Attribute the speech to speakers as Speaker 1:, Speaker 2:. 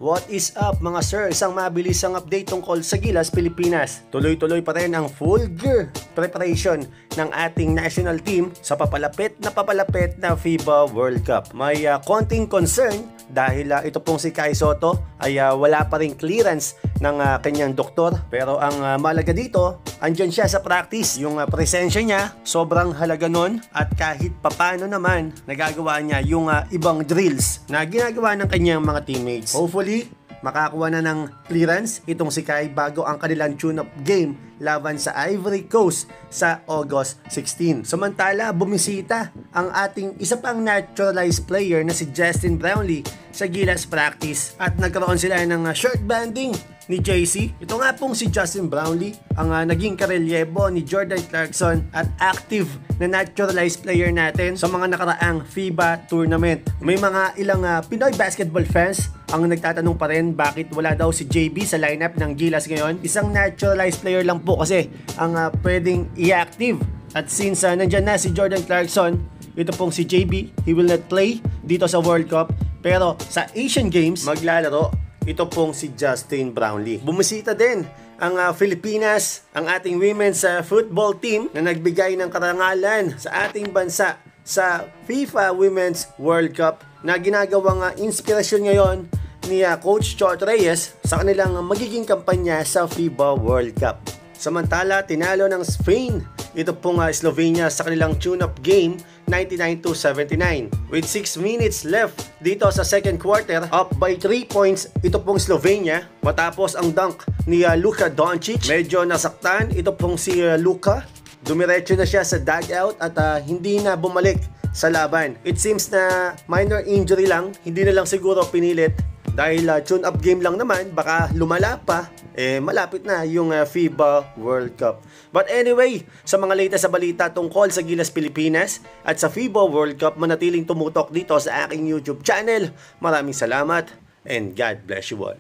Speaker 1: What is up mga sir? Isang mabilisang update tungkol sa Gilas, Pilipinas. Tuloy-tuloy pa rin ang full gear preparation ng ating national team sa papalapit na FIBA World Cup. May konting concern dahil ito pong si Kai Sotto ay wala pa rin clearance ng kanyang doktor. Pero ang malaga dito, andyan siya sa practice. Yung presensya niya, sobrang halaga nun. At kahit papano naman, nagagawa niya yung ibang drills na ginagawa ng kanyang mga teammates. Hopefully, makakuha na ng clearance itong si Kai bago ang kanilang tune-up game laban sa Ivory Coast sa August 16. Samantala, bumisita ang ating isa pang naturalized player na si Justin Brownlee sa Gilas practice at nagkaroon sila ng shirt banding ni JC. Ito nga pong si Justin Brownlee, ang naging karelyebo ni Jordan Clarkson at active na naturalized player natin sa mga nakaraang FIBA tournament. May mga ilang Pinoy basketball fans ang nagtatanong pa rin bakit wala daw si JB sa lineup ng Gilas ngayon. Isang naturalized player lang po kasi ang pwedeng i-active. At since nandyan na si Jordan Clarkson, ito pong si JB, he will not play dito sa World Cup. Pero sa Asian Games, maglalaro ito pong si Justin Brownlee. Bumisita din ang Pilipinas, ang ating women's football team na nagbigay ng karangalan sa ating bansa sa FIFA Women's World Cup na ginagawang inspirasyon ngayon ni Coach Chot Reyes sa kanilang magiging kampanya sa FIBA World Cup. Samantala, tinalo ng Spain ito pong Slovenia sa kanilang tune-up game 99-79. With 6 minutes left dito sa second quarter, up by 3 points ito pong Slovenia matapos ang dunk ni Luka Doncic. Medyo nasaktan ito pong si Luka. Dumiretso na siya sa dugout at hindi na bumalik sa laban. It seems na minor injury lang, hindi na lang siguro pinilit dahil tune-up game lang naman, baka lumala pa, malapit na yung FIBA World Cup. But anyway, sa mga latest sa balita tungkol sa Gilas Pilipinas at sa FIBA World Cup, manatiling tumutok dito sa aking YouTube channel. Maraming salamat and God bless you all.